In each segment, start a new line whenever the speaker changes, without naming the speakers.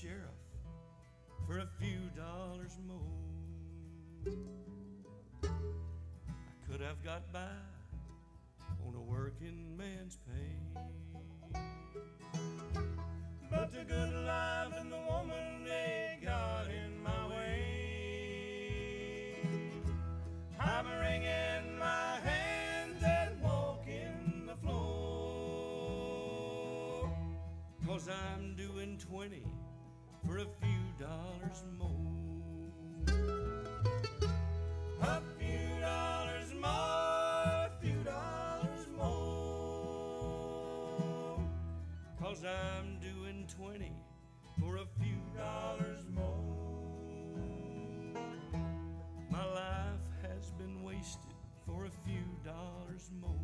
sheriff for a few dollars more. I could have got by on a working man's pay, but the good life and the woman, they got in my way. I'm wringing my hands and walking the floor, 'cause I'm doing 20 for a few dollars more. A few dollars more, a few dollars more, 'cause I'm doing 20 for a few dollars more. My life has been wasted for a few dollars more.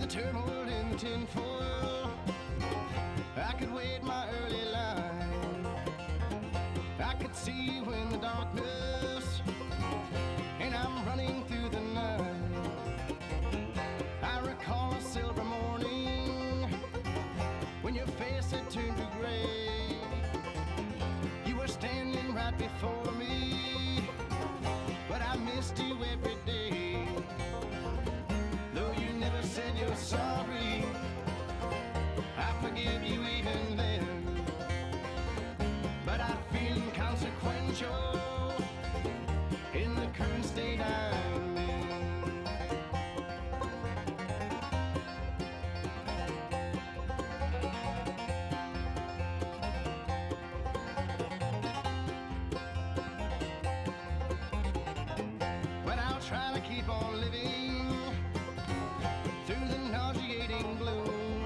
Turmoil in tinfoil, I could wait my early line. I could see you in the darkness, and I'm running through the night. I recall a silver morning when your face had turned to gray. You were standing right before me, but I missed you every day. Though you never said you're sorry, I forgive you even then. But I feel inconsequential in the current state I'm in. But I'll try to keep on living through the nauseating gloom,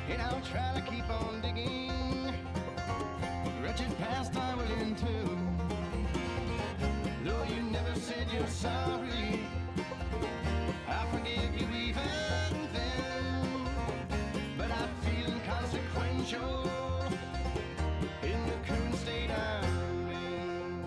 and I'll try to keep on digging wretched past I will into. Though you never said you're sorry, I forgive you even then. But I feel inconsequential in the current state I'm in.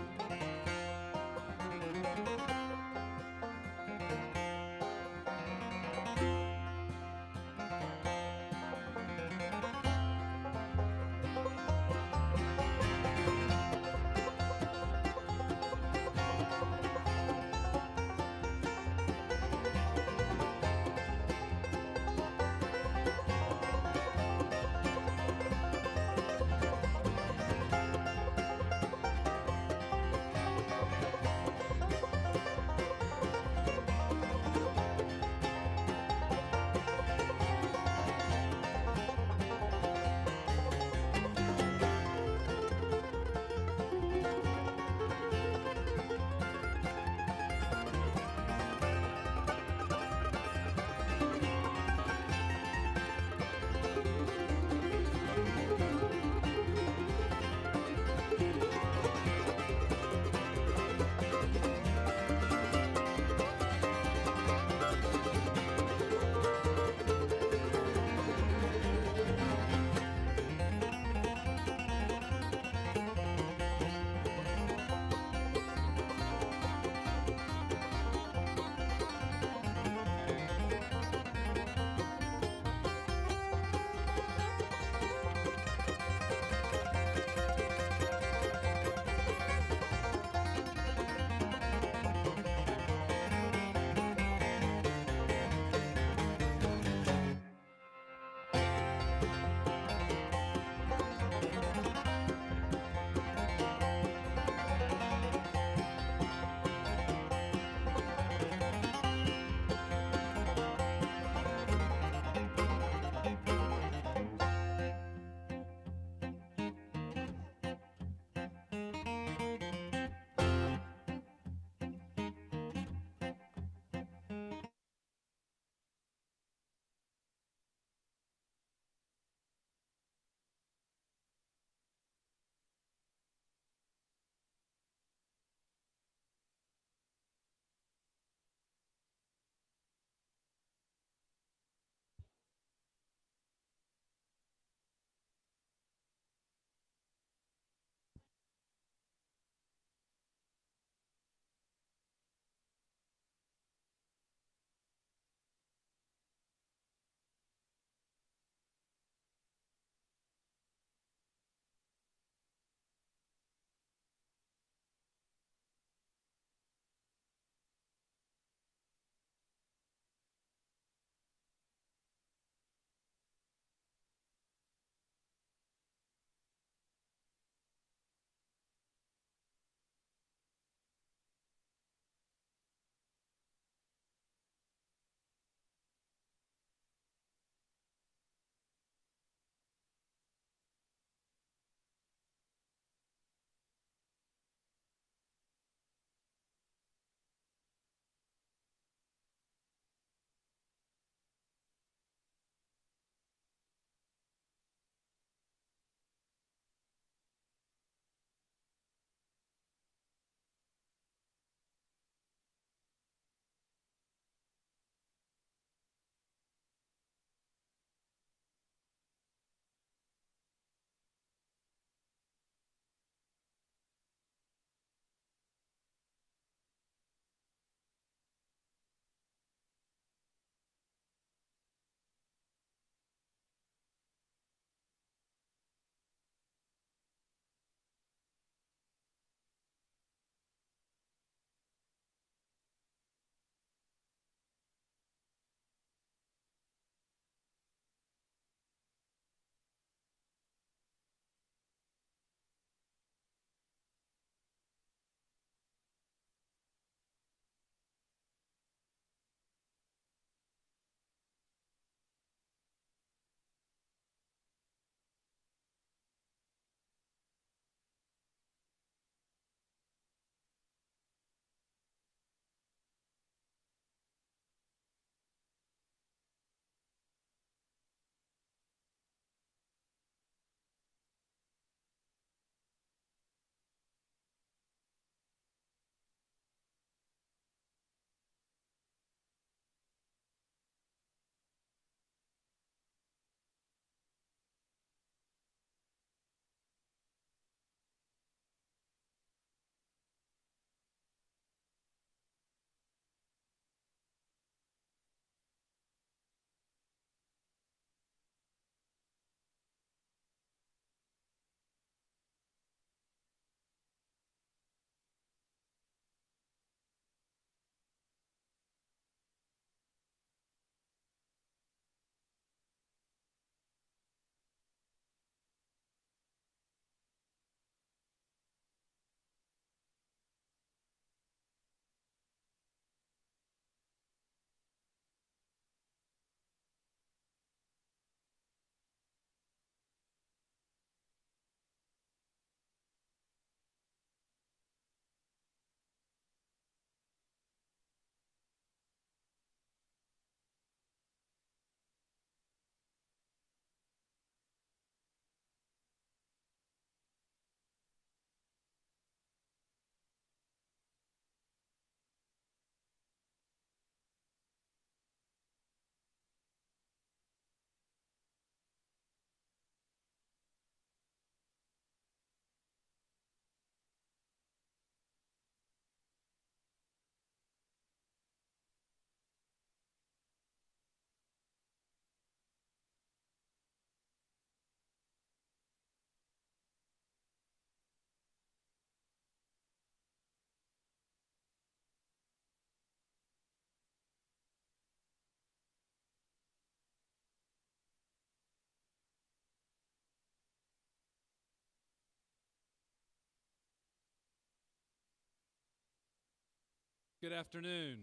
Good afternoon.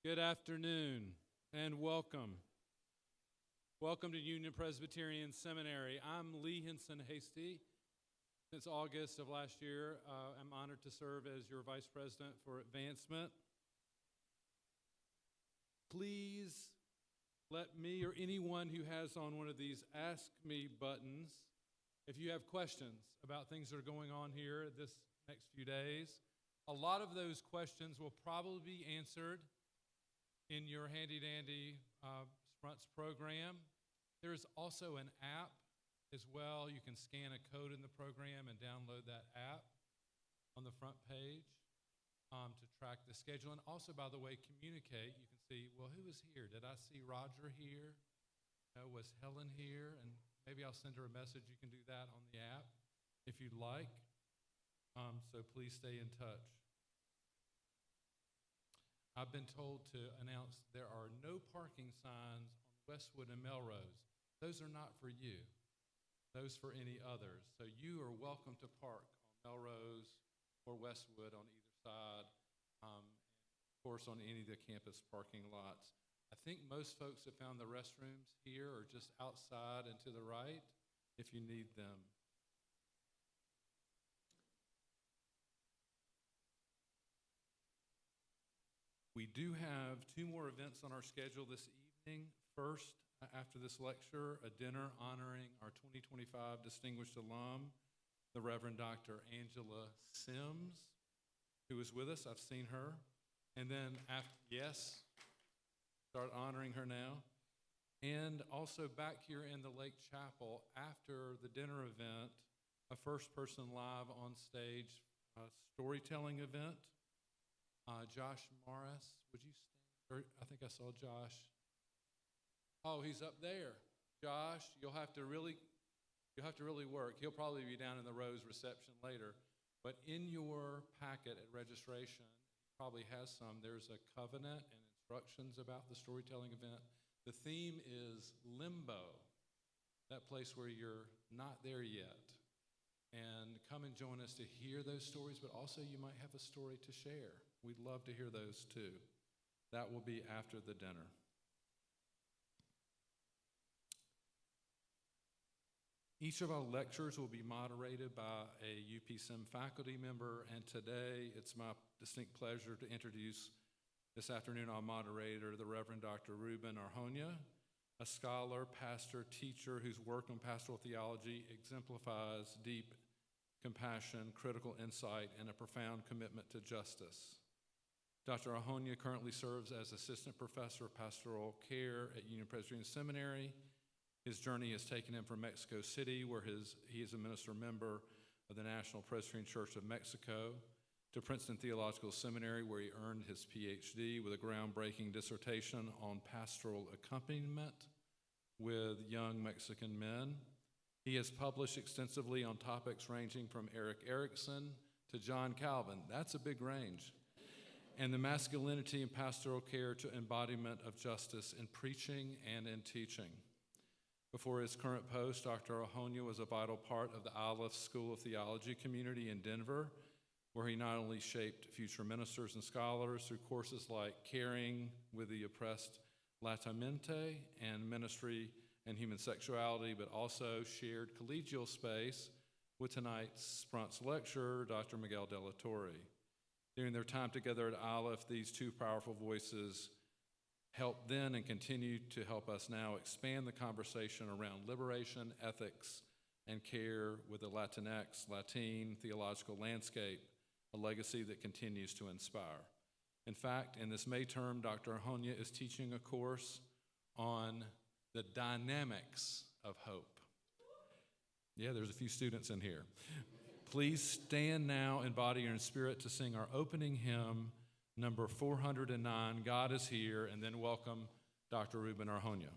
Good afternoon and welcome. Welcome to Union Presbyterian Seminary. I'm Lee Henson Hasty. Since August of last year, I'm honored to serve as your Vice President for Advancement. Please let me or anyone who has on one of these Ask Me buttons, if you have questions about things that are going on here this next few days. A lot of those questions will probably be answered in your handy-dandy Sprunt's program. There's also an app as well. You can scan a code in the program and download that app on the front page to track the schedule. And also, by the way, communicate. You can see, well, who was here? Did I see Roger here? Was Helen here? And maybe I'll send her a message. You can do that on the app if you'd like. So please stay in touch. I've been told to announce there are no parking signs on Westwood and Melrose. Those are not for you. Those for any others. So you are welcome to park on Melrose or Westwood on either side, and of course on any of the campus parking lots. I think most folks have found the restrooms here or just outside and to the right if you need them. We do have two more events on our schedule this evening. First, after this lecture, a dinner honoring our 2025 distinguished alum, the Reverend Dr. Angela Sims, who is with us. I've seen her. And then, start honoring her now. And also back here in the Lake Chapel, after the dinner event, a first person live on stage storytelling event. Josh Morris, would you stand? I think I saw Josh. Oh, he's up there. Josh, you'll have to really work. He'll probably be down in the Rose reception later. But in your packet at registration, probably has some. There's a covenant and instructions about the storytelling event. The theme is limbo, that place where you're not there yet. And come and join us to hear those stories, but also you might have a story to share. We'd love to hear those too. That will be after the dinner. Each of our lectures will be moderated by a UPSIM faculty member, and today it's my distinct pleasure to introduce this afternoon our moderator, the Reverend Dr. Ruben Arjona, a scholar, pastor, teacher whose work on pastoral theology exemplifies deep compassion, critical insight, and a profound commitment to justice. Dr. Arjona currently serves as assistant professor of pastoral care at Union Presbyterian Seminary. His journey has taken him from Mexico City, where he is a minister member of the National Presbyterian Church of Mexico, to Princeton Theological Seminary, where he earned his PhD with a groundbreaking dissertation on pastoral accompaniment with young Mexican men. He has published extensively on topics ranging from Eric Erickson to John Calvin. That's a big range. And the masculinity in pastoral care to embodiment of justice in preaching and in teaching. Before his current post, Dr. Arjona was a vital part of the Aleph School of Theology community in Denver, where he not only shaped future ministers and scholars through courses like Caring with the Oppressed Latamente and Ministry and Human Sexuality, but also shared collegial space with tonight's Sprunt's lecturer, Dr. Miguel de la Torre. During their time together at Aleph, these two powerful voices helped then and continue to help us now expand the conversation around liberation, ethics, and care with the Latinx, Latine theological landscape, a legacy that continues to inspire. In fact, in this May term, Dr. Arjona is teaching a course on the dynamics of hope. Yeah, there's a few students in here. Please stand now in body and spirit to sing our opening hymn, number 409, God is Here, and then welcome Dr. Ruben Arjona.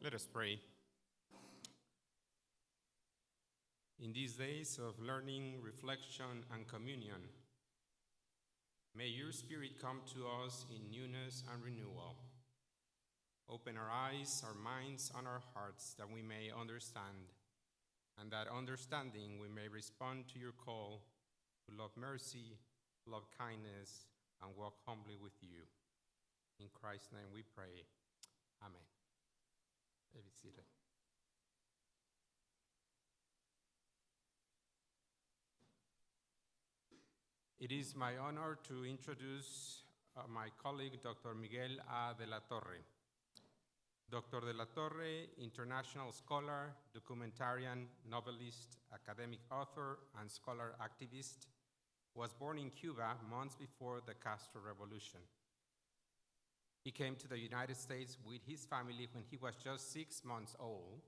Let us pray. In these days of learning, reflection, and communion, may your Spirit come to us in newness and renewal. Open our eyes, our minds, and our hearts that we may understand, and that understanding we may respond to your call to love mercy, love kindness, and walk humbly with you. In Christ's name we pray. Amen. Be seated. It is my honor to introduce my colleague, Dr. Miguel A. de la Torre. Dr. de la Torre, international scholar, documentarian, novelist, academic author, and scholar activist, was born in Cuba months before the Castro Revolution. He came to the United States with his family when he was just 6 months old.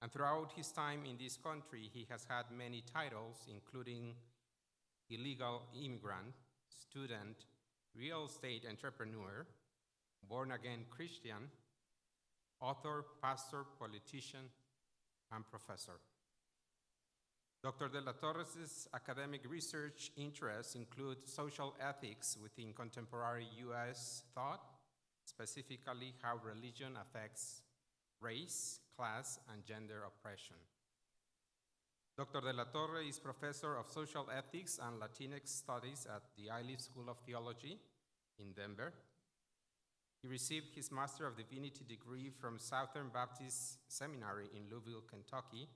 And throughout his time in this country, he has had many titles, including illegal immigrant, student, real estate entrepreneur, born-again Christian, author, pastor, politician, and professor. Dr. de la Torres' academic research interests include social ethics within contemporary U.S. thought, specifically how religion affects race, class, and gender oppression. Dr. de la Torre is professor of social ethics and Latinx studies at the Ivey School of Theology in Denver. He received his Master of Divinity degree from Southern Baptist Seminary in Louisville, Kentucky,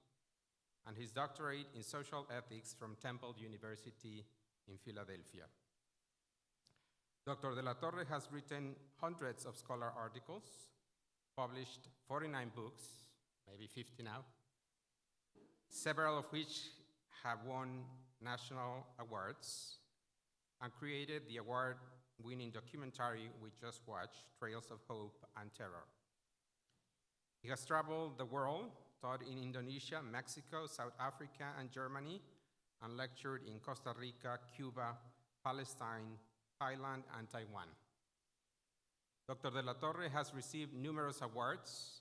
and his doctorate in social ethics from Temple University in Philadelphia. Dr. de la Torre has written hundreds of scholar articles, published 49 books, maybe 50 now, several of which have won national awards, and created the award-winning documentary we just watched, Trails of Hope and Terror. He has traveled the world, taught in Indonesia, Mexico, South Africa, and Germany, and lectured in Costa Rica, Cuba, Palestine, Thailand, and Taiwan. Dr. de la Torre has received numerous awards.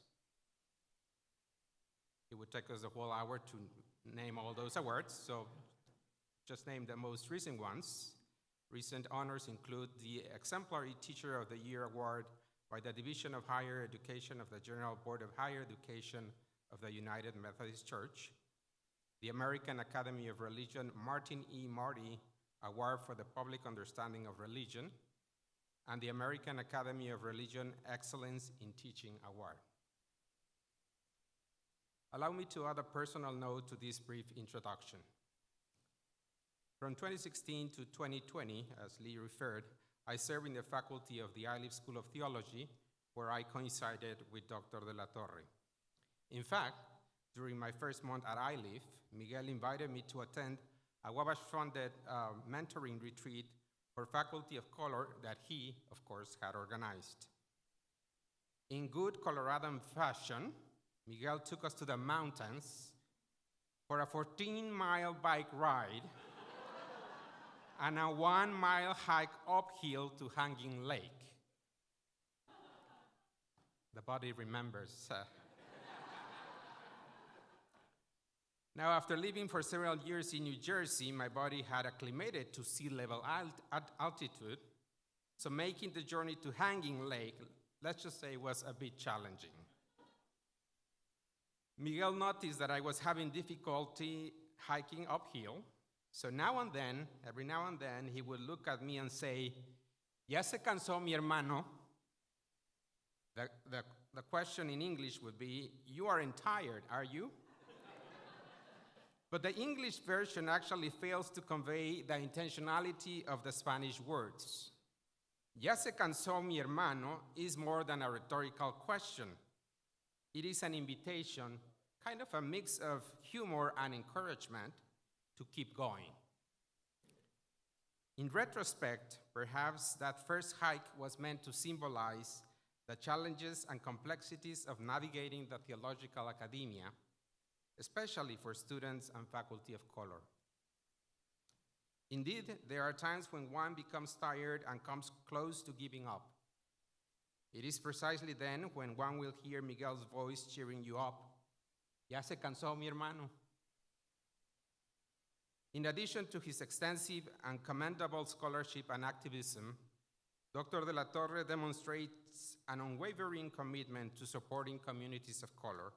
It would take us a whole hour to name all those awards, so just name the most recent ones. Recent honors include the Exemplary Teacher of the Year Award by the Division of Higher Education of the General Board of Higher Education of the United Methodist Church, the American Academy of Religion Martin E. Marty Award for the Public Understanding of Religion, and the American Academy of Religion Excellence in Teaching Award. Allow me to add a personal note to this brief introduction. From 2016 to 2020, as Lee referred, I served in the faculty of the Ivey School of Theology, where I coincided with Dr. de la Torre. In fact, during my first month at ILIF, Miguel invited me to attend a Wabash-funded mentoring retreat for faculty of color that he, of course, had organized. In good Coloradan fashion, Miguel took us to the mountains for a 14-mile bike ride and a 1-mile hike uphill to Hanging Lake. The body remembers. Now, after living for several years in New Jersey, my body had acclimated to sea level altitude, so making the journey to Hanging Lake, let's just say, was a bit challenging. Miguel noticed that I was having difficulty hiking uphill, so now and then, every now and then, he would look at me and say, "Ya se cansó mi hermano?" The question in English would be, "You aren't tired, are you?" But the English version actually fails to convey the intentionality of the Spanish words. "Ya se cansó mi hermano" is more than a rhetorical question. It is an invitation, kind of a mix of humor and encouragement, to keep going. In retrospect, perhaps that first hike was meant to symbolize the challenges and complexities of navigating the theological academia, especially for students and faculty of color. Indeed, there are times when one becomes tired and comes close to giving up. It is precisely then when one will hear Miguel's voice cheering you up. Ya se cansó, mi hermano. In addition to his extensive and commendable scholarship and activism, Dr. de la Torre demonstrates an unwavering commitment to supporting communities of color,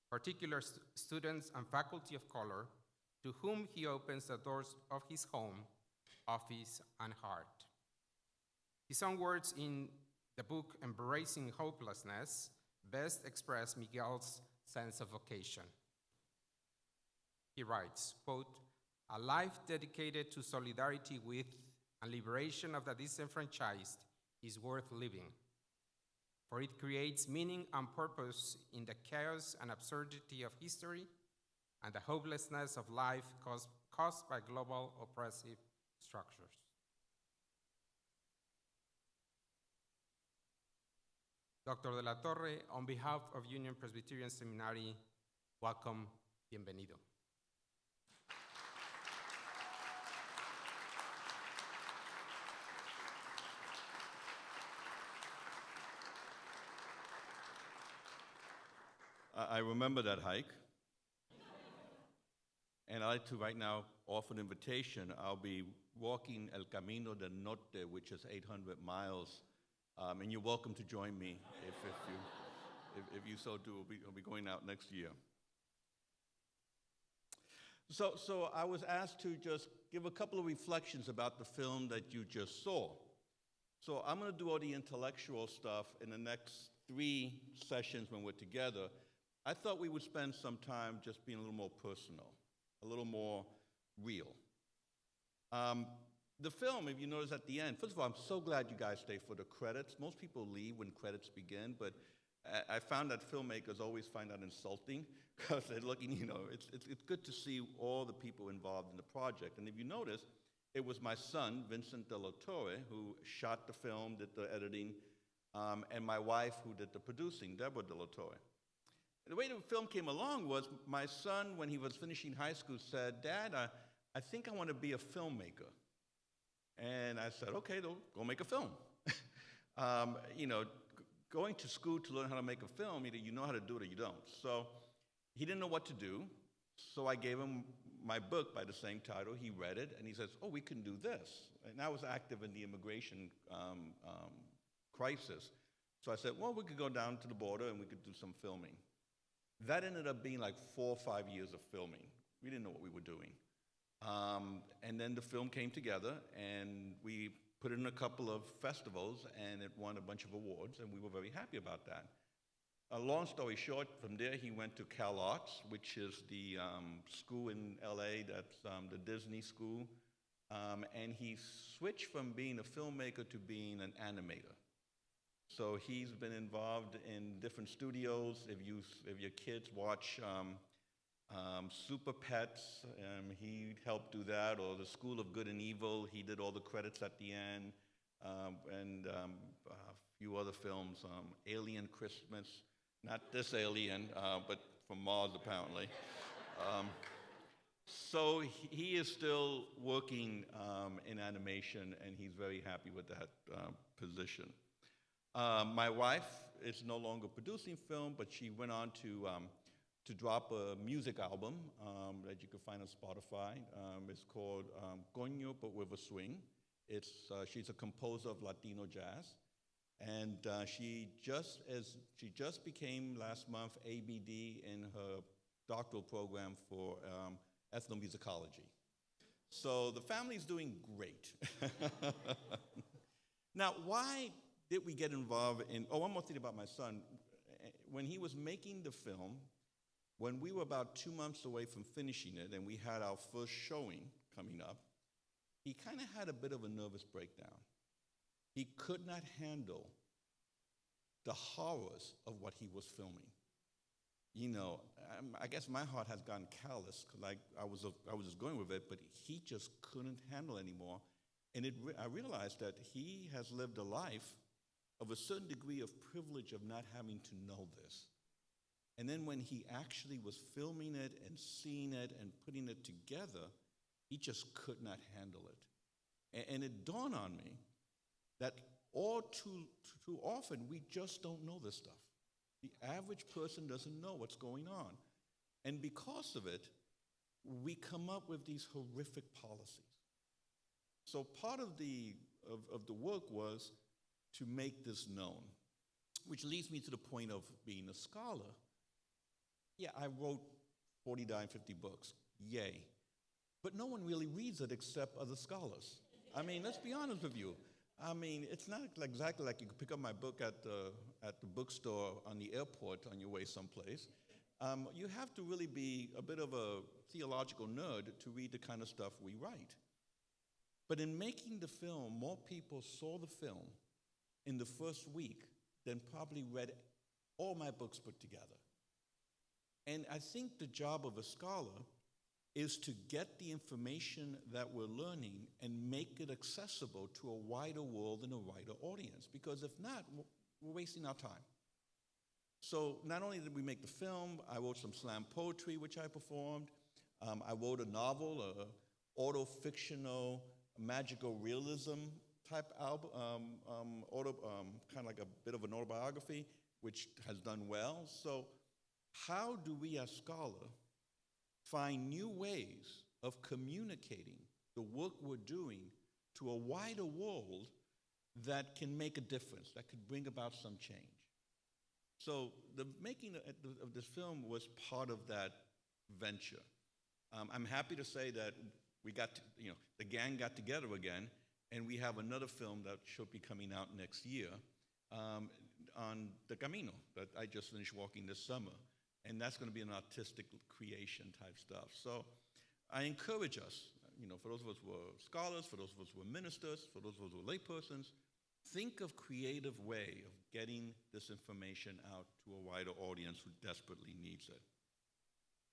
particular students and faculty of color, to whom he opens the doors of his home, office, and heart. His own words in the book Embracing Hopelessness best express Miguel's sense of vocation. He writes, quote, "A life dedicated to solidarity with and liberation of the disenfranchised is worth living, for it creates meaning and purpose in the chaos and absurdity of history and the hopelessness of life caused by global oppressive structures." Dr. de la Torre, on behalf of Union Presbyterian Seminary, welcome, bienvenido.
I remember that hike. And I'd like to right now offer an invitation. I'll be walking El Camino del Norte, which is 800 miles. And you're welcome to join me if you so do. I'll be going out next year. So I was asked to just give a couple of reflections about the film that you just saw. So I'm going to do all the intellectual stuff in the next 3 sessions when we're together. I thought we would spend some time just being a little more personal, a little more real. The film, if you notice at the end, first of all, I'm so glad you guys stay for the credits. Most people leave when credits begin, but I found that filmmakers always find that insulting because they're looking, it's good to see all the people involved in the project. And if you notice, it was my son, Vincent de la Torre, who shot the film, did the editing, and my wife, who did the producing, Deborah de la Torre. The way the film came along was my son, when he was finishing high school, said, "Dad, I think I want to be a filmmaker." And I said, "Okay, go make a film." Going to school to learn how to make a film, either you know how to do it or you don't. So he didn't know what to do, so I gave him my book by the same title. He read it, and he says, "Oh, we can do this." And I was active in the immigration crisis. So I said, well, we could go down to the border and we could do some filming. That ended up being like 4 or 5 years of filming. We didn't know what we were doing. And then the film came together, and we put it in a couple of festivals, and it won a bunch of awards, and we were very happy about that. A long story short, from there he went to Cal Arts, which is the school in LA that's the Disney school, and he switched from being a filmmaker to being an animator. So he's been involved in different studios. If your kids watch Super Pets, he helped do that, or the School of Good and Evil, he did all the credits at the end, and a few other films, Alien Christmas, not this alien, but from Mars apparently. So he is still working in animation, and he's very happy with that position. My wife is no longer producing film, but she went on to drop a music album that you can find on Spotify. It's called Coño, but with a Swing. She's a composer of Latino jazz, and she just became last month ABD in her doctoral program for ethnomusicology. So the family's doing great. Now, why did we get involved in, one more thing about my son. When he was making the film, when we were about 2 months away from finishing it and we had our first showing coming up, he kind of had a bit of a nervous breakdown. He could not handle the horrors of what he was filming. I guess my heart has gotten callous because I was just going with it, but he just couldn't handle anymore. And I realized that he has lived a life of a certain degree of privilege of not having to know this. And then when he actually was filming it and seeing it and putting it together, he just could not handle it. And it dawned on me that or too often, we just don't know this stuff. The average person doesn't know what's going on. And because of it, we come up with these horrific policies. So part of the work was to make this known, which leads me to the point of being a scholar. Yeah, I wrote 49, 50 books, yay. But no one really reads it except other scholars. I mean, let's be honest with you. I mean, it's not exactly like you could pick up my book at the bookstore on the airport on your way someplace. You have to really be a bit of a theological nerd to read the kind of stuff we write. But in making the film, more people saw the film in the first week than probably read all my books put together. And I think the job of a scholar is to get the information that we're learning and make it accessible to a wider world and a wider audience. Because if not, we're wasting our time. So not only did we make the film, I wrote some slam poetry, which I performed. I wrote a novel, auto-fictional, magical realism type album, kind of like a bit of an autobiography, which has done well. So how do we as scholars find new ways of communicating the work we're doing to a wider world that can make a difference, that could bring about some change? So the making of this film was part of that venture. I'm happy to say that we got to, the gang got together again, and we have another film that should be coming out next year on the Camino that I just finished walking this summer. And that's going to be an artistic creation type stuff. So I encourage us, for those of us who are scholars, for those of us who are ministers, for those of us who are laypersons, think of creative way of getting this information out to a wider audience who desperately needs it.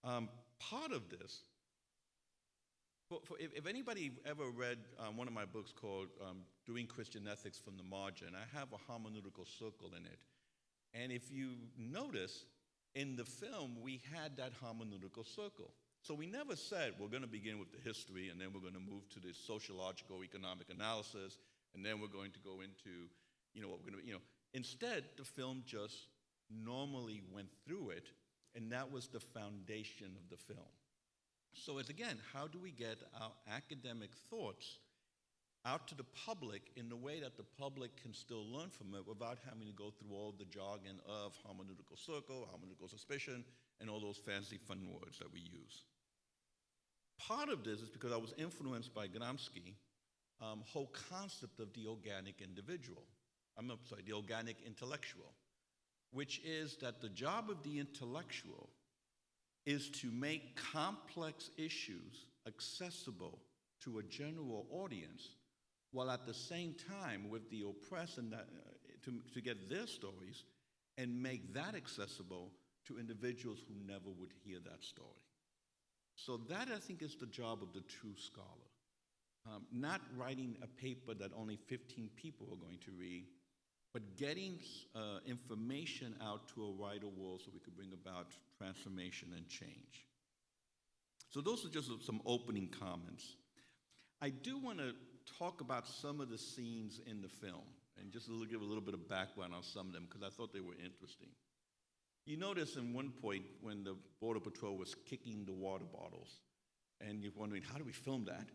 Part of this, if anybody ever read one of my books called Doing Christian Ethics from the Margin, I have a hermeneutical circle in it. And if you notice, in the film, we had that hermeneutical circle. So we never said we're going to begin with the history, and then we're going to move to the sociological economic analysis, and then we're going to go into, what we're going to, Instead, the film just normally went through it, and that was the foundation of the film. So it's, again, how do we get our academic thoughts out to the public in the way that the public can still learn from it without having to go through all the jargon of hermeneutical circle, hermeneutical suspicion, and all those fancy fun words that we use. Part of this is because I was influenced by Gramsci's whole concept of the organic individual. The organic intellectual, which is that the job of the intellectual is to make complex issues accessible to a general audience, while at the same time with the oppressed and to get their stories and make that accessible to individuals who never would hear that story. So that, I think, is the job of the true scholar. Not writing a paper that only 15 people are going to read, but getting information out to a wider world so we could bring about transformation and change. So those are just some opening comments. I do want to talk about some of the scenes in the film and just give a little bit of background on some of them because I thought they were interesting. You notice in one point when the Border Patrol was kicking the water bottles, and you're wondering, how do we film that?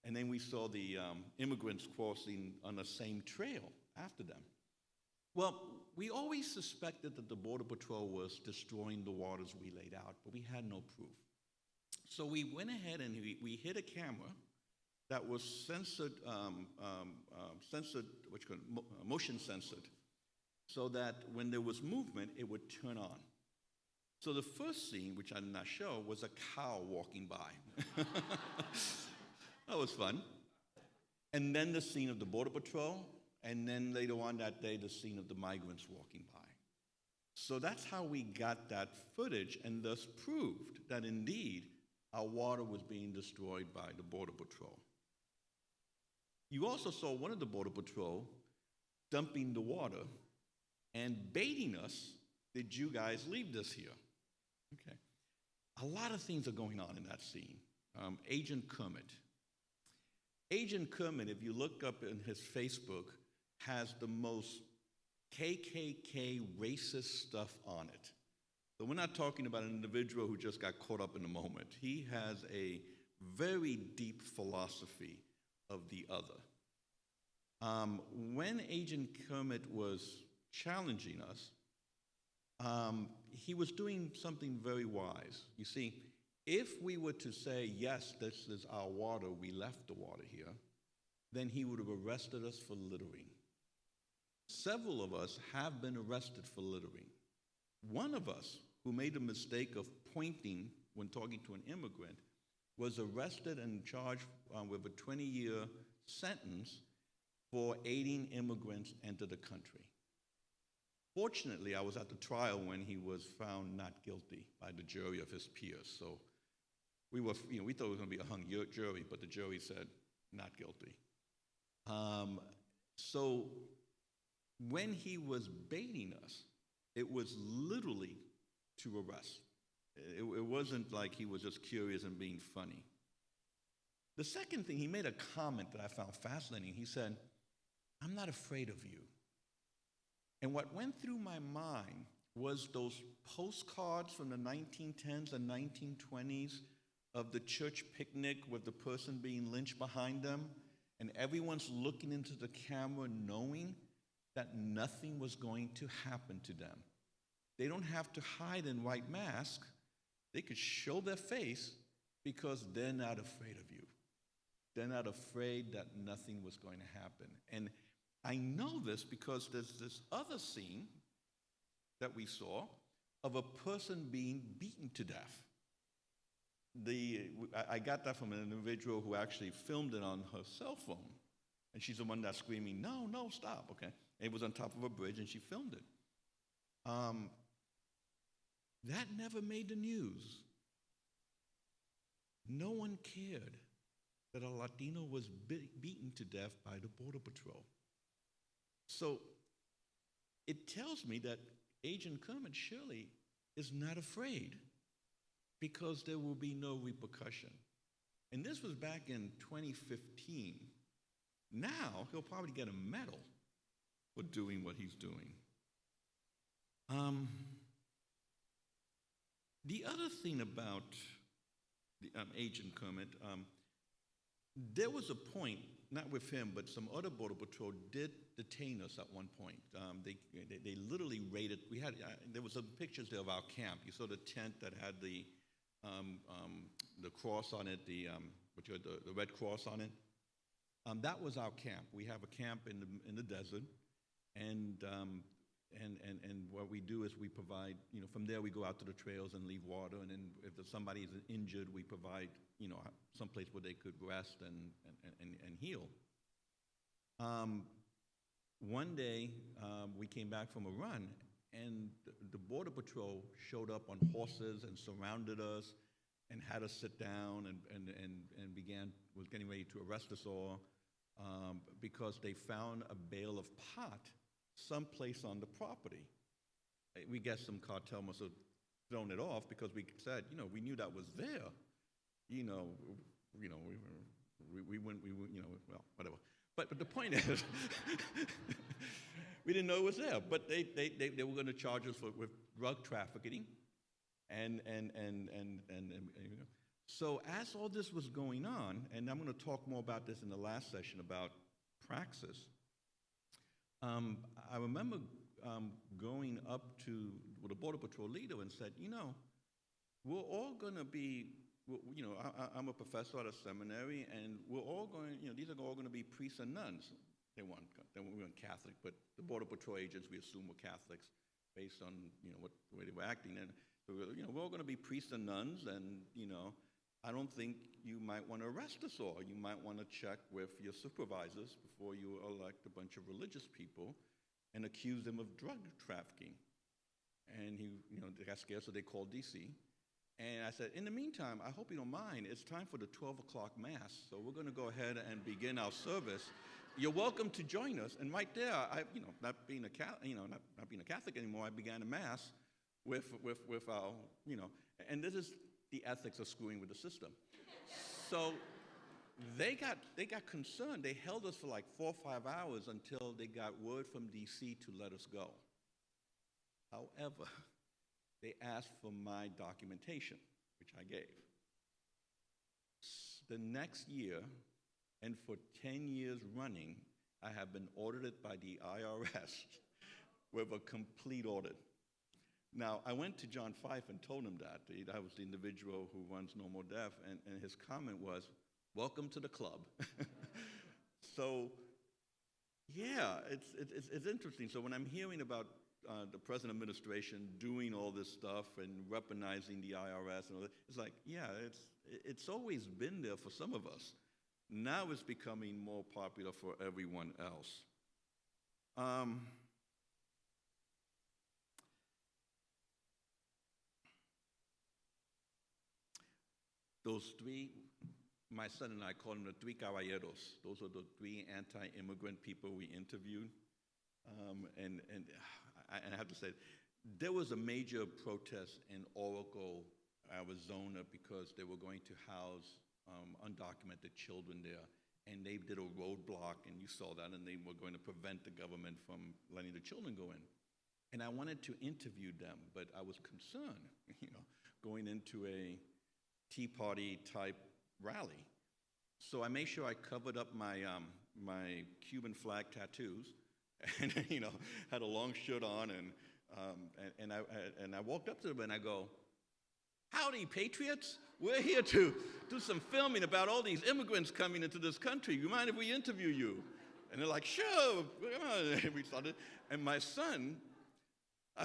And then we saw the immigrants crossing on the same trail after them. Well, we always suspected that the Border Patrol was destroying the waters we laid out, but we had no proof. So we went ahead and we hid a camera that was motion censored, so that when there was movement, it would turn on. So the first scene, which I did not show, was a cow walking by. That was fun. And then the scene of the Border Patrol, and then later on that day, the scene of the migrants walking by. So that's how we got that footage, and thus proved that indeed our water was being destroyed by the Border Patrol. You also saw one of the Border Patrol dumping the water and baiting us, did you guys leave this here? Okay. A lot of things are going on in that scene. Agent Kermit. Agent Kermit, if you look up in his Facebook, has the most KKK racist stuff on it. So we're not talking about an individual who just got caught up in the moment. He has a very deep philosophy of the other. When Agent Kermit was challenging us, he was doing something very wise. You see, if we were to say, yes, this is our water, we left the water here, then he would have arrested us for littering. Several of us have been arrested for littering. One of us, who made the mistake of pointing when talking to an immigrant, was arrested and charged with a 20-year sentence for aiding immigrants enter the country. Fortunately, I was at the trial when he was found not guilty by the jury of his peers. So we thought it was going to be a hung jury, but the jury said not guilty. So when he was baiting us, it was literally to arrest. It wasn't like he was just curious and being funny. The second thing, he made a comment that I found fascinating. He said, "I'm not afraid of you." And what went through my mind was those postcards from the 1910s and 1920s of the church picnic with the person being lynched behind them, and everyone's looking into the camera knowing that nothing was going to happen to them. They don't have to hide in white masks. They could show their face because they're not afraid of you. They're not afraid that nothing was going to happen. And I know this because there's this other scene that we saw of a person being beaten to death. I got that from an individual who actually filmed it on her cell phone. And she's the one that's screaming, "No, no, stop," okay? And it was on top of a bridge, and she filmed it. That never made the news. No one cared that a Latino was beaten to death by the Border Patrol. So it tells me that Agent Kermit surely is not afraid because there will be no repercussion. And this was back in 2015. Now he'll probably get a medal for doing what he's doing. The other thing about the, Agent Kermit, there was a point, not with him, but some other Border Patrol did detain us at one point. They literally raided. There was some pictures there of our camp. You saw the tent that had the cross on it, the red cross on it. That was our camp. We have a camp in the desert, and what we do is we provide, from there we go out to the trails and leave water, and then if somebody is injured, we provide, some place where they could rest and heal. One day, we came back from a run, and the Border Patrol showed up on horses and surrounded us and had us sit down and was getting ready to arrest us all because they found a bale of pot someplace on the property. We guess some cartel must have thrown it off because we said, we knew that was there. We wouldn't, well, whatever. But the point is, we didn't know it was there. But they were going to charge us with drug trafficking, and so as all this was going on, and I'm going to talk more about this in the last session about praxis. I remember going up to the Border Patrol leader and said, we're all going to be, I'm a professor at a seminary, and we're all going, these are all going to be priests and nuns. They weren't Catholic, but the Border Patrol agents we assume were Catholics based on, the way they were acting. And so, we're all going to be priests and nuns, and, I don't think you might want to arrest us all. You might want to check with your supervisors before you elect a bunch of religious people and accuse them of drug trafficking. And he, they got scared, so they called DC. And I said, in the meantime, I hope you don't mind. It's time for the 12 o'clock Mass, so we're going to go ahead and begin our service. You're welcome to join us. And right there, not being a Catholic anymore, I began a Mass with our, and this is the ethics of screwing with the system. So They got concerned. They held us for like 4 or 5 hours until they got word from D.C. to let us go. However, they asked for my documentation, which I gave. The next year, and for 10 years running, I have been audited by the IRS with a complete audit. Now, I went to John Fife and told him that. I was the individual who runs No More Deaf, and his comment was, "Welcome to the club." So, yeah, it's interesting. So when I'm hearing about the present administration doing all this stuff and weaponizing the IRS and all that, it's like, yeah, it's always been there for some of us. Now it's becoming more popular for everyone else. Those three, my son and I call them the three caballeros. Those are the three anti-immigrant people we interviewed. And I have to say, there was a major protest in Oracle, Arizona, because they were going to house undocumented children there. And they did a roadblock, and you saw that, and they were going to prevent the government from letting the children go in. And I wanted to interview them, but I was concerned, going into a Tea Party type rally. So I made sure I covered up my Cuban flag tattoos, and had a long shirt on, and I walked up to them and I go, "Howdy, patriots! We're here to do some filming about all these immigrants coming into this country. You mind if we interview you?" And they're like, "Sure." And we started, and my son,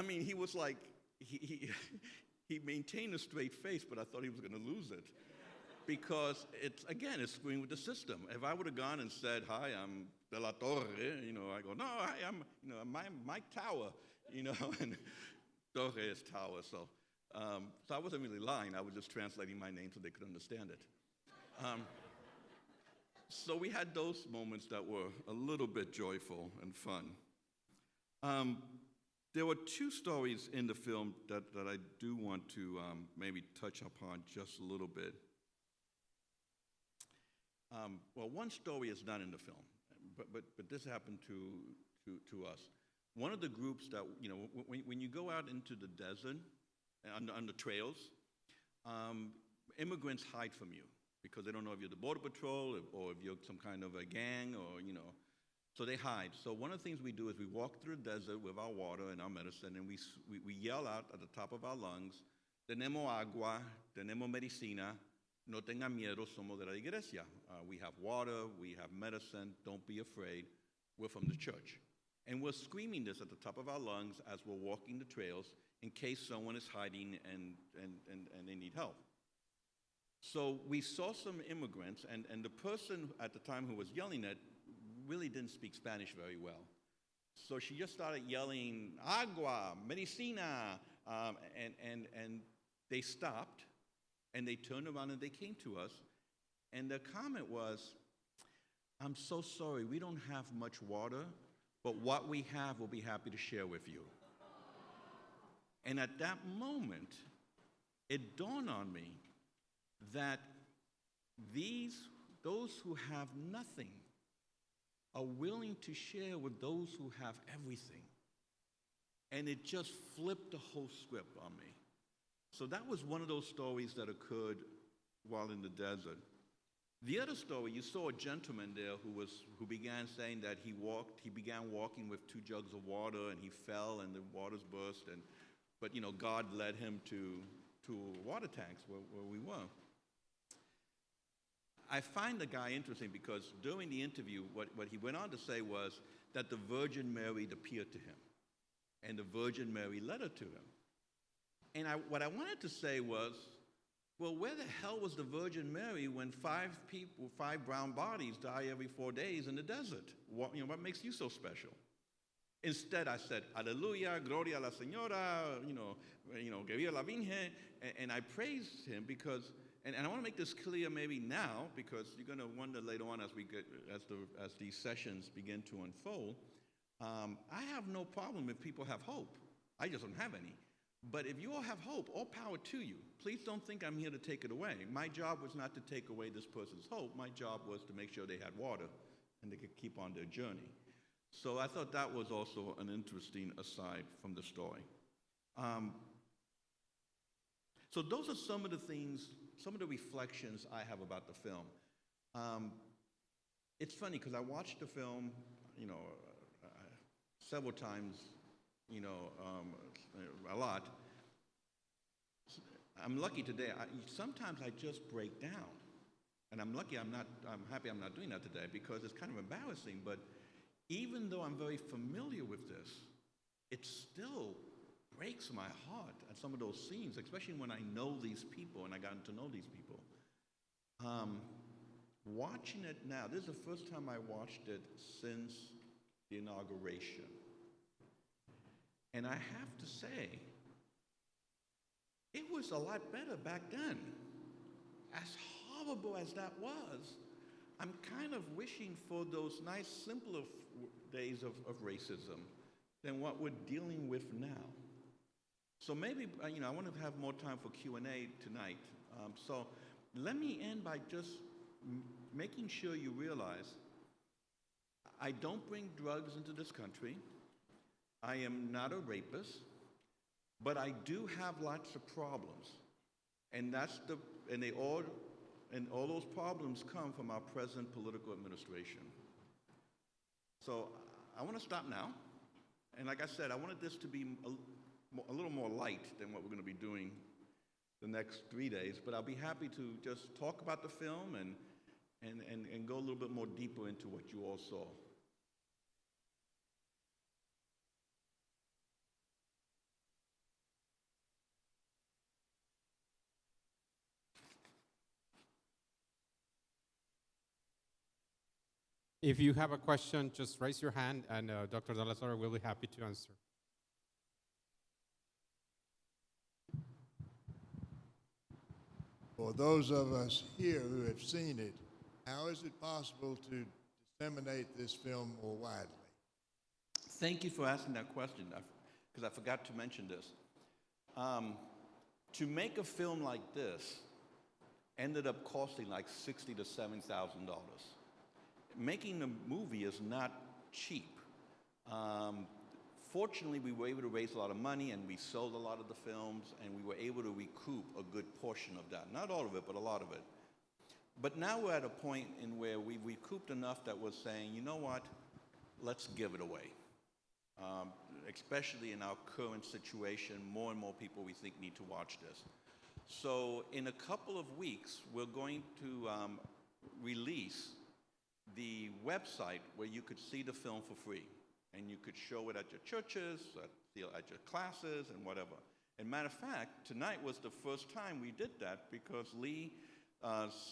he was like, he maintained a straight face, but I thought he was going to lose it. Because it's screwing with the system. If I would have gone and said, "Hi, I'm De La Torre," I go, "No, hi, I'm, Mike Tower," and Torre is tower. So I wasn't really lying. I was just translating my name so they could understand it. So we had those moments that were a little bit joyful and fun. There were two stories in the film that I do want to maybe touch upon just a little bit. Well, one story is not in the film, but this happened to us. One of the groups that, when you go out into the desert, on the trails, immigrants hide from you because they don't know if you're the Border Patrol or if you're some kind of a gang or, so they hide. So one of the things we do is we walk through the desert with our water and our medicine, and we yell out at the top of our lungs, "Tenemos agua, tenemos medicina, no tengan miedo, somos de la iglesia." We have water, we have medicine, don't be afraid, we're from the church. And we're screaming this at the top of our lungs as we're walking the trails in case someone is hiding and they need help. So we saw some immigrants, and the person at the time who was yelling it really didn't speak Spanish very well. So she just started yelling, "Agua, medicina," and they stopped, and they turned around and they came to us, and their comment was, "I'm so sorry, we don't have much water, but what we have we'll be happy to share with you." And at that moment, it dawned on me that those who have nothing are willing to share with those who have everything. And it just flipped the whole script on me. So that was one of those stories that occurred while in the desert. The other story, you saw a gentleman there who began saying that he began walking with 2 jugs of water, and he fell and the waters burst, but God led him to water tanks where we were. I find the guy interesting because during the interview, what he went on to say was that the Virgin Mary appeared to him, and the Virgin Mary led her to him. And what I wanted to say was, well, where the hell was the Virgin Mary when 5 brown bodies die every 4 days in the desert? What makes you so special? Instead, I said, "Aleluya, gloria a la Señora, que viva la Virgen," and I praised him because, and I want to make this clear maybe now because you're going to wonder later on as these sessions begin to unfold. I have no problem if people have hope. I just don't have any. But if you all have hope, all power to you. Please don't think I'm here to take it away. My job was not to take away this person's hope. My job was to make sure they had water and they could keep on their journey. So I thought that was also an interesting aside from the story. So those are some of the things, some of the reflections I have about the film. It's funny because I watched the film, several times, a lot. I'm lucky today. Sometimes I just break down, and I'm happy I'm not doing that today because it's kind of embarrassing. But even though I'm very familiar with this, it still breaks my heart at some of those scenes, especially when I know these people and I gotten to know these people. Watching it now, this is the first time I watched it since the inauguration. And I have to say, it was a lot better back then. As horrible as that was, I'm kind of wishing for those nice, simpler days of racism than what we're dealing with now. So maybe, I want to have more time for Q&A tonight. So let me end by just making sure you realize I don't bring drugs into this country. I am not a rapist, but I do have lots of problems. And all those problems come from our present political administration. So I want to stop now. And like I said, I wanted this to be a little more light than what we're going to be doing the next 3 days, but I'll be happy to just talk about the film and go a little bit more deeper into what you all saw.
If you have a question, just raise your hand, and Dr. De La Torre will be happy to answer.
For those of us here who have seen it, how is it possible to disseminate this film more widely?
Thank you for asking that question, because I forgot to mention this. To make a film like this ended up costing like $60,000 to $70,000. Making a movie is not cheap. Fortunately, we were able to raise a lot of money, and we sold a lot of the films, and we were able to recoup a good portion of that. Not all of it, but a lot of it. But now we're at a point in where we've recouped enough that we're saying, you know what, let's give it away. Especially in our current situation, more and more people we think need to watch this. So in a couple of weeks, we're going to release the website where you could see the film for free. And you could show it at your churches, at your classes, and whatever. And matter of fact, tonight was the first time we did that because Lee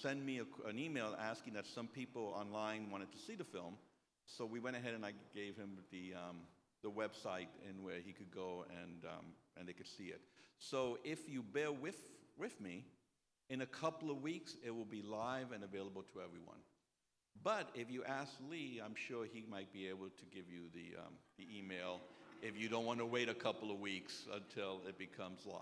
sent me an email asking that some people online wanted to see the film. So we went ahead and I gave him the website and where he could go and they could see it. So if you bear with me, in a couple of weeks, it will be live and available to everyone. But if you ask Lee, I'm sure he might be able to give you the email if you don't want to wait a couple of weeks until it becomes live.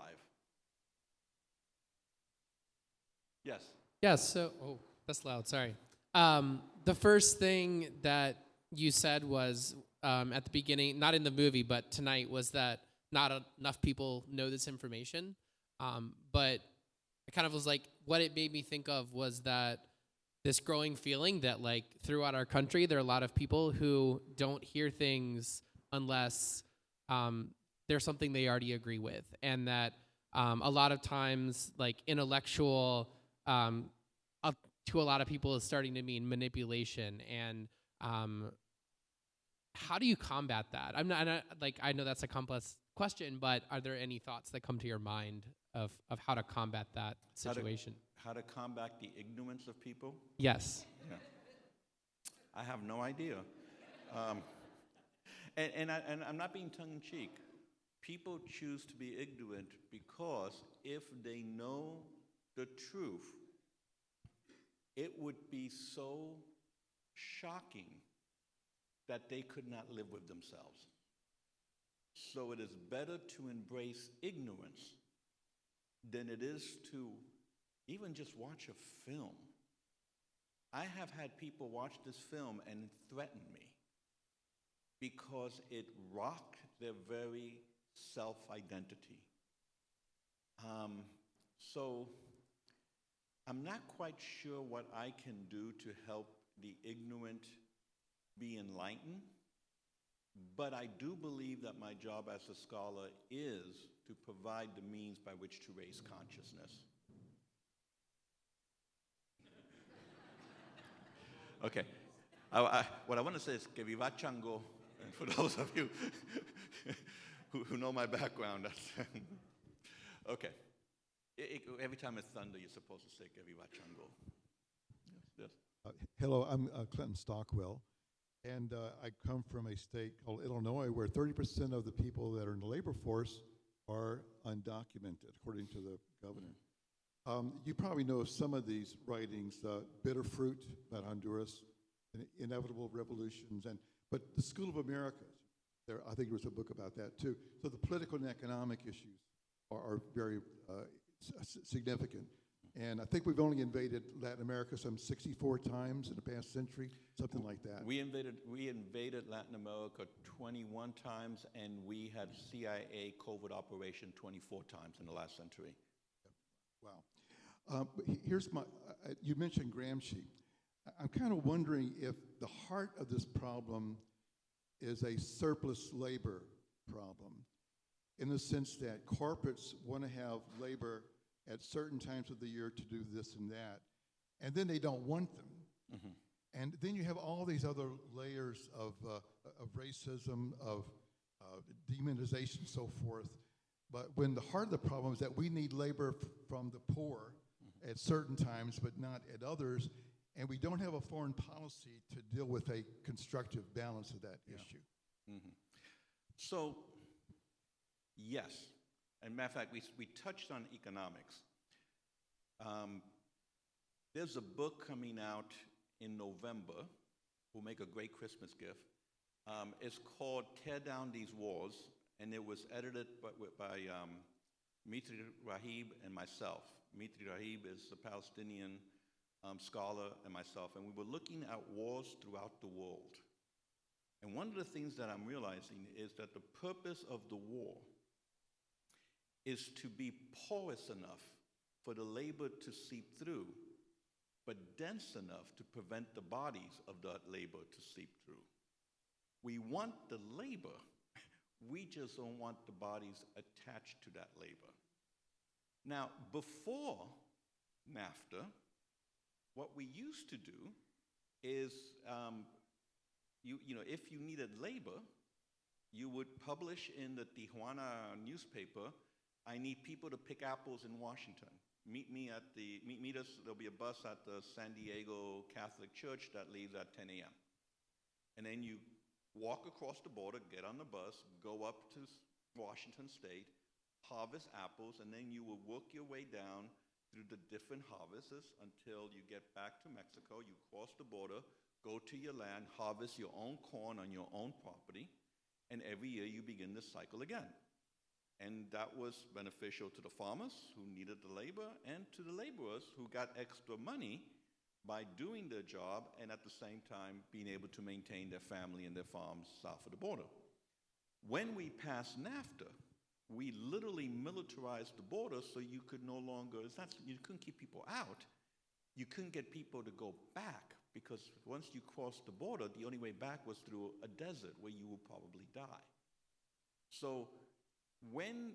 Yes?
Yes, so, that's loud, sorry. The first thing that you said was at the beginning, not in the movie, but tonight, was that not enough people know this information. But it kind of was like, what it made me think of was that this growing feeling that, like, throughout our country, there are a lot of people who don't hear things unless there's something they already agree with. And that a lot of times, like, intellectual, to a lot of people is starting to mean manipulation. And how do you combat that? I know that's a complex question, but are there any thoughts that come to your mind of how to combat that situation?
How to combat the ignorance of people?
Yes.
Yeah. I have no idea. And I'm not being tongue-in-cheek. People choose to be ignorant because if they know the truth, it would be so shocking that they could not live with themselves. So it is better to embrace ignorance than it is to even just watch a film. I have had people watch this film and threaten me because it rocked their very self-identity. So I'm not quite sure what I can do to help the ignorant be enlightened, but I do believe that my job as a scholar is to provide the means by which to raise consciousness. Okay. What I want to say is que viva Chango. And for those of you who know my background, that's okay. Every time it's thunder, you're supposed to say que viva Chango. Yes, yes.
Hello, I'm Clinton Stockwell, and I come from a state called Illinois where 30% of the people that are in the labor force are undocumented, according to the governor. You probably know some of these writings, Bitter Fruit about Honduras, Inevitable Revolutions, but the School of America, I think there was a book about that too. So the political and economic issues are very significant. And I think we've only invaded Latin America some 64 times in the past century, something like that.
We invaded Latin America 21 times, and we had CIA covert operation 24 times in the last century.
Wow. Here's my, you mentioned Gramsci. I'm kind of wondering if the heart of this problem is a surplus labor problem, in the sense that corporates want to have labor at certain times of the year to do this and that, and then they don't want them. Mm-hmm. And then you have all these other layers of racism, of demonization, and so forth. But when the heart of the problem is that we need labor from the poor at certain times, but not at others, and we don't have a foreign policy to deal with a constructive balance of that issue.
Mm-hmm. So, yes. As a matter of fact, we touched on economics. There's a book coming out in November, will make a great Christmas gift. It's called Tear Down These Walls, and it was edited by Mitri Rahib and myself. Mitri Rahib is a Palestinian scholar, and myself, and we were looking at wars throughout the world. And one of the things that I'm realizing is that the purpose of the war is to be porous enough for the labor to seep through, but dense enough to prevent the bodies of that labor to seep through. We want the labor, we just don't want the bodies attached to that labor. Now, before NAFTA, what we used to do is, if you needed labor, you would publish in the Tijuana newspaper, I need people to pick apples in Washington. Meet us, there'll be a bus at the San Diego Catholic Church that leaves at 10 a.m. And then you walk across the border, get on the bus, go up to Washington State, harvest apples, and then you will work your way down through the different harvests until you get back to Mexico. You cross the border, go to your land, harvest your own corn on your own property, and every year you begin this cycle again. And that was beneficial to the farmers who needed the labor and to the laborers who got extra money by doing their job and at the same time being able to maintain their family and their farms south of the border. When we passed NAFTA, we literally militarized the border so you could no longer, you couldn't keep people out. You couldn't get people to go back because once you crossed the border, the only way back was through a desert where you would probably die. So when,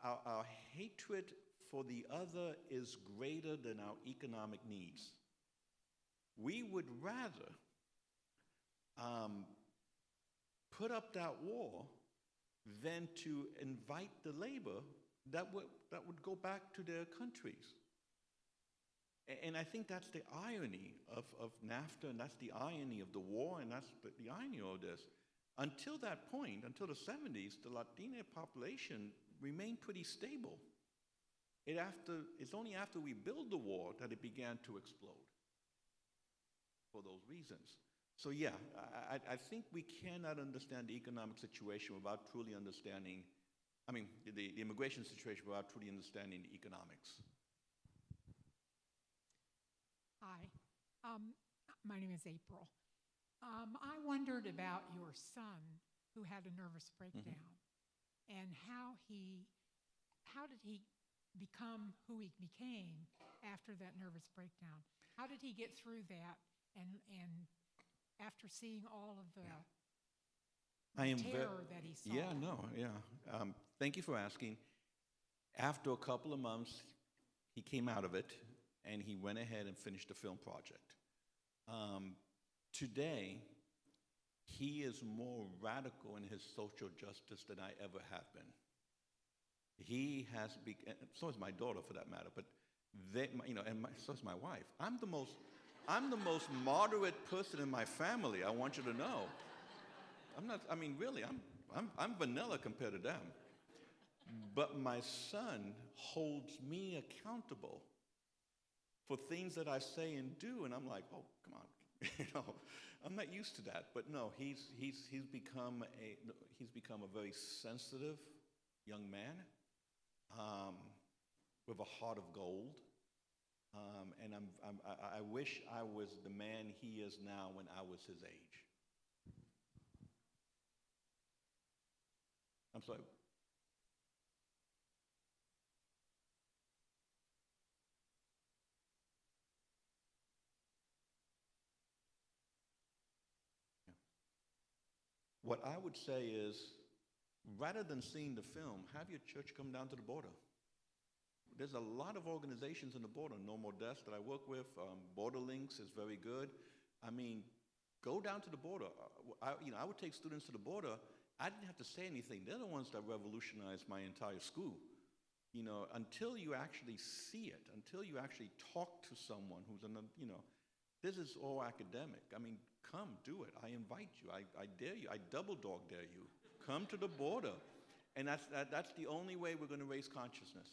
our hatred for the other is greater than our economic needs, we would rather put up that wall than to invite the labor that would go back to their countries. And I think that's the irony of NAFTA, and that's the irony of the war, and that's the irony of this. Until that point, until the 70s, the Latino population remained pretty stable. It's only after we built the wall that it began to explode for those reasons. So yeah, I think we cannot understand the economic situation without truly understanding, the immigration situation without truly understanding the economics.
Hi, my name is April. I wondered about your son who had a nervous breakdown and how did he become who he became after that nervous breakdown? How did he get through that and after seeing all of the terror that he saw?
Yeah, no, yeah. Thank you for asking. After a couple of months, he came out of it, and he went ahead and finished the film project. Today, he is more radical in his social justice than I ever have been. He has become, so is my daughter for that matter, but so is my wife. I'm the most moderate person in my family, I want you to know. I'm vanilla compared to them. But my son holds me accountable for things that I say and do, and I'm like, oh, come on, I'm not used to that. But no, he's become a very sensitive young man with a heart of gold, and I wish I was the man he is now when I was his age. I'm sorry. What I would say is, rather than seeing the film, have your church come down to the border. There's a lot of organizations in the border. No More Deaths that I work with. Border Links is very good. Go down to the border. I would take students to the border. I didn't have to say anything. They're the ones that revolutionized my entire school. Until you actually see it, until you actually talk to someone who's this is all academic. Come, do it. I invite you. I dare you. I double dog dare you. Come to the border. And that's the only way we're going to raise consciousness.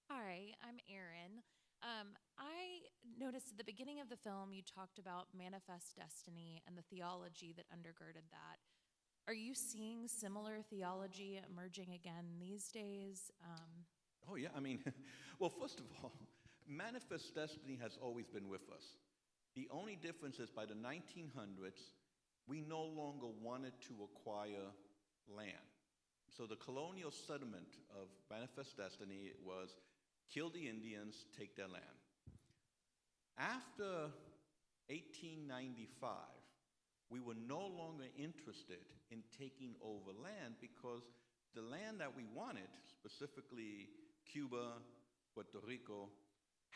Hi, I'm Erin. I noticed at the beginning of the film you talked about manifest destiny and the theology that undergirded that. Are you seeing similar theology emerging again these days?
Oh, yeah. Well, first of all, manifest destiny has always been with us. The only difference is by the 1900s, we no longer wanted to acquire land. So the colonial sentiment of manifest destiny was kill the Indians, take their land. After 1895, we were no longer interested in taking over land because the land that we wanted, specifically Cuba, Puerto Rico,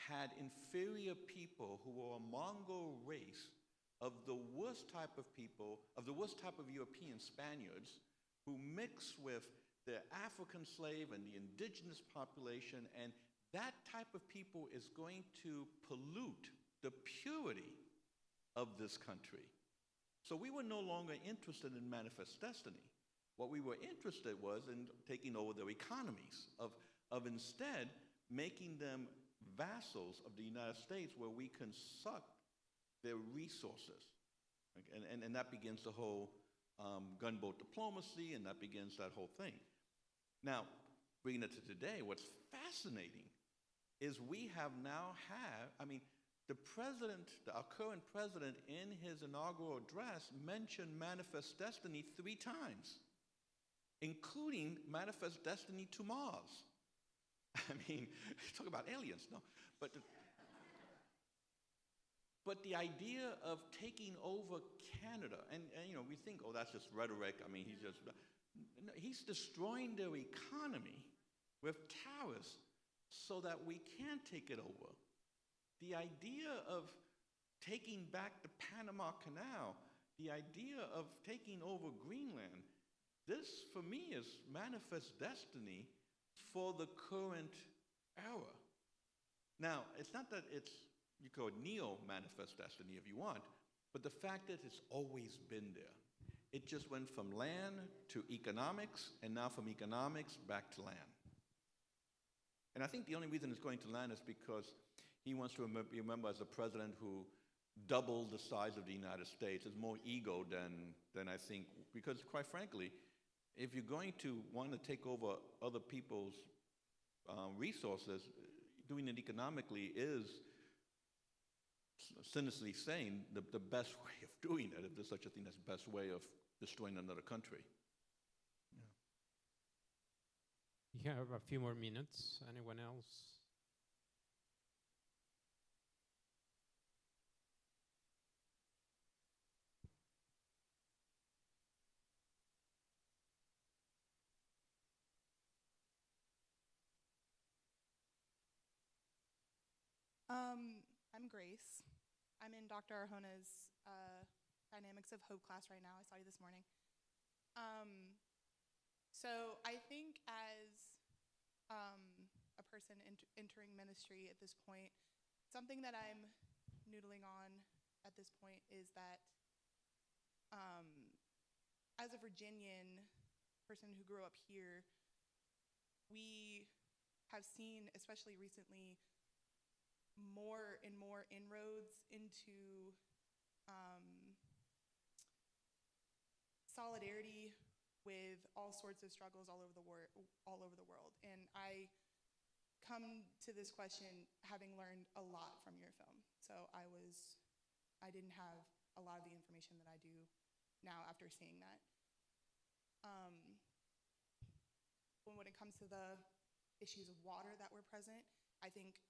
had inferior people who were a Mongol race of the worst type of people, of the worst type of European Spaniards, who mixed with the African slave and the indigenous population, and that type of people is going to pollute the purity of this country. So we were no longer interested in manifest destiny. What we were interested was in taking over their economies, of instead making them vassals of the United States where we can suck their resources. And that begins the whole gunboat diplomacy, and that begins that whole thing. Now, bringing it to today, what's fascinating is we have now the president, our current president, in his inaugural address mentioned manifest destiny 3 times, including manifest destiny to Mars. Talk about aliens, no. But the idea of taking over Canada, and we think, oh, that's just rhetoric. He's destroying their economy with tariffs so that we can take it over. The idea of taking back the Panama Canal, the idea of taking over Greenland, this, for me, is manifest destiny for the current era. Now, it's not that you call it neo-manifest destiny if you want, but the fact that it's always been there. It just went from land to economics, and now from economics back to land. And I think the only reason it's going to land is because he wants to be remembered as a president who doubled the size of the United States. It's more ego than I think, because quite frankly, if you're going to want to take over other people's resources, doing it economically is, cynically saying, the best way of doing it, if there's such a thing as the best way of destroying another country.
You have a few more minutes. Anyone else?
I'm Grace. I'm in Dr. Arjona's Dynamics of Hope class right now. I saw you this morning. So I think as a person entering ministry at this point, something that I'm noodling on at this point is that as a Virginian person who grew up here, we have seen, especially recently, more and more inroads into solidarity with all sorts of struggles all over the world. And I come to this question having learned a lot from your film. So I didn't have a lot of the information that I do now after seeing that. When it comes to the issues of water that were present, I think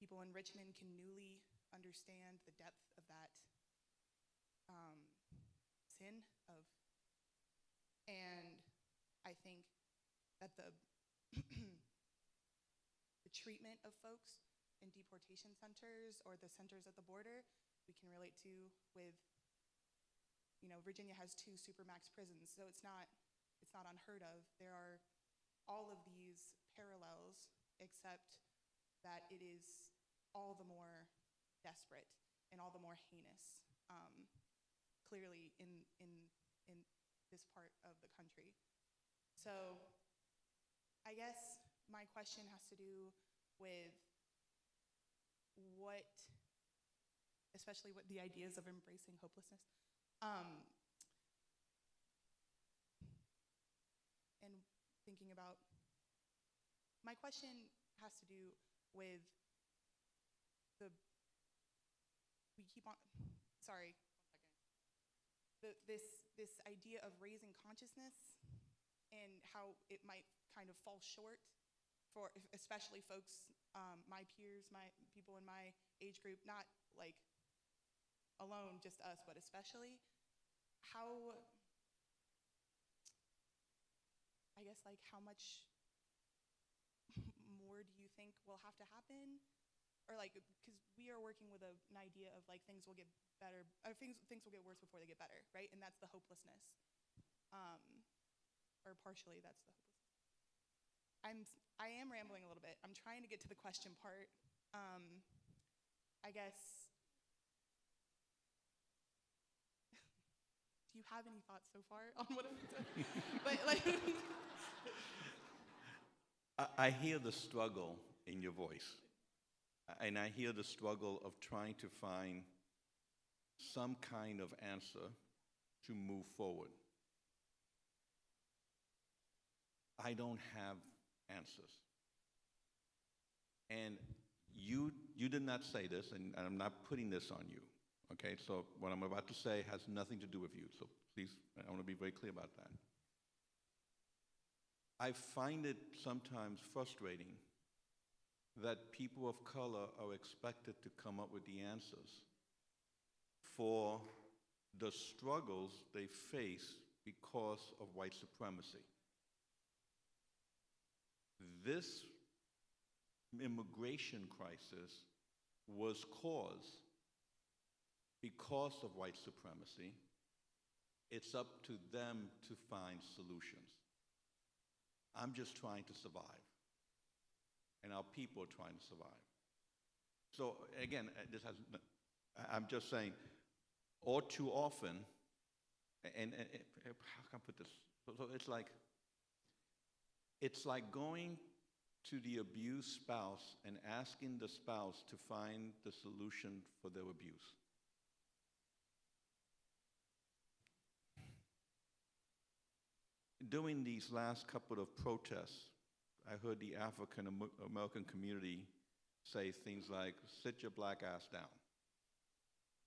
people in Richmond can newly understand the depth of that sin of, and I think that the the treatment of folks in deportation centers or the centers at the border, we can relate to with, Virginia has 2 supermax prisons, so it's not unheard of. There are all of these parallels, except that it is all the more desperate and all the more heinous, clearly in this part of the country. So I guess my question has to do with especially what the ideas of embracing hopelessness, and thinking about, my question has to do with this idea of raising consciousness and how it might kind of fall short for especially folks, my peers, my people in my age group, not like alone, just us, but especially how, I guess, like how much more do you think will have to happen? Or like, because we are working with an idea of like things will get better, or things will get worse before they get better, right? And that's the hopelessness, or partially that's the hopelessness. I am rambling a little bit. I'm trying to get to the question part. I guess, do you have any thoughts so far on what I've done? But like,
I hear the struggle in your voice, and I hear the struggle of trying to find some kind of answer to move forward. I don't have answers. And you did not say this, and I'm not putting this on you, okay? So what I'm about to say has nothing to do with you, so please, I want to be very clear about that. I find it sometimes frustrating that people of color are expected to come up with the answers for the struggles they face because of white supremacy. This immigration crisis was caused because of white supremacy. It's up to them to find solutions. I'm just trying to survive, and our people are trying to survive. So again, I'm just saying, all too often, and how can I put this? So it's like going to the abused spouse and asking the spouse to find the solution for their abuse. During these last couple of protests, I heard the African American community say things like, sit your black ass down.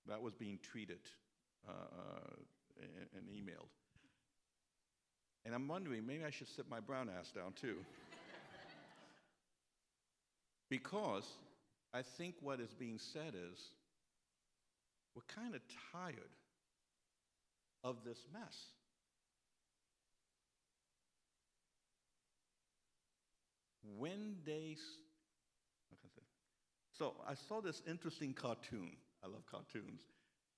That was being tweeted and emailed. And I'm wondering, maybe I should sit my brown ass down too. Because I think what is being said is, we're kind of tired of this mess. When they, so I saw this interesting cartoon. I love cartoons.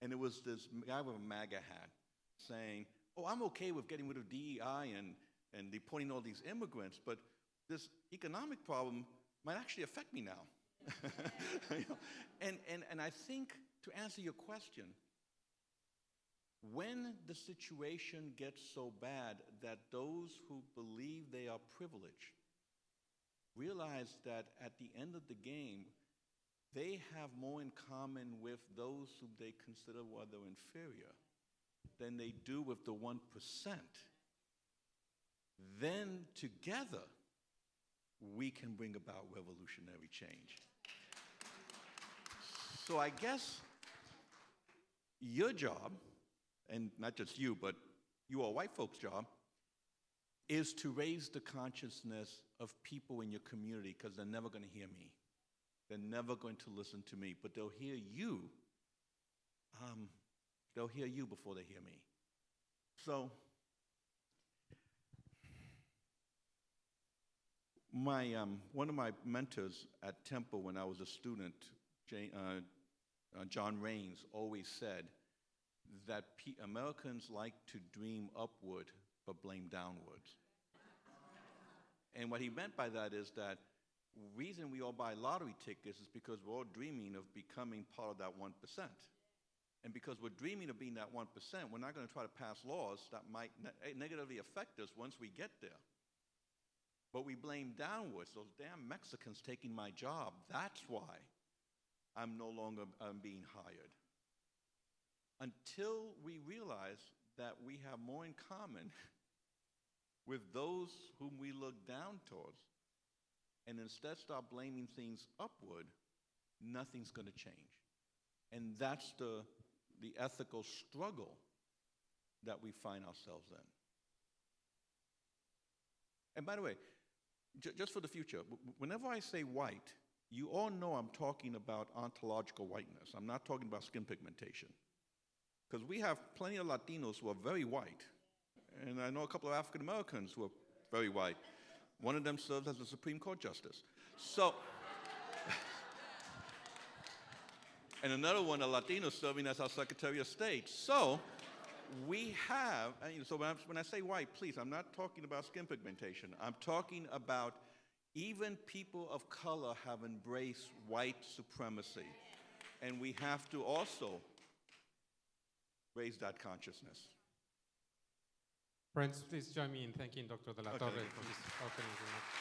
And it was this guy with a MAGA hat saying, oh, I'm okay with getting rid of DEI and deporting all these immigrants, but this economic problem might actually affect me now. You know? And I think, to answer your question, when the situation gets so bad that those who believe they are privileged realize that at the end of the game, they have more in common with those whom they consider rather inferior than they do with the 1%, then together we can bring about revolutionary change. So I guess your job, and not just you, but you all white folks' job, is to raise the consciousness of people in your community, because they're never going to hear me. They're never going to listen to me, but they'll hear you. They'll hear you before they hear me. So, one of my mentors at Temple when I was a student, John Raines, always said that Americans like to dream upward but blame downwards. And what he meant by that is that the reason we all buy lottery tickets is because we're all dreaming of becoming part of that 1%. And because we're dreaming of being that 1%, we're not going to try to pass laws that might negatively affect us once we get there. But we blame downwards, those damn Mexicans taking my job. That's why I'm no longer being hired. Until we realize that we have more in common with those whom we look down towards, and instead start blaming things upward, nothing's going to change. And that's the ethical struggle that we find ourselves in. And by the way, just for the future, whenever I say white, you all know I'm talking about ontological whiteness. I'm not talking about skin pigmentation. Because we have plenty of Latinos who are very white. And I know a couple of African Americans who are very white. One of them serves as a Supreme Court justice. So, and another one, a Latino, serving as our Secretary of State. So, we have, so when I say white, please, I'm not talking about skin pigmentation. I'm talking about even people of color have embraced white supremacy. And we have to also raise that consciousness.
Friends, please join me in thanking Dr. De La Torre for his opening remarks.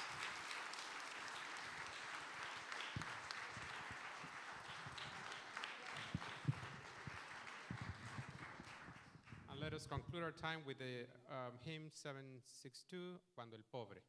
And let us conclude our time with the hymn 762, Cuando el Pobre.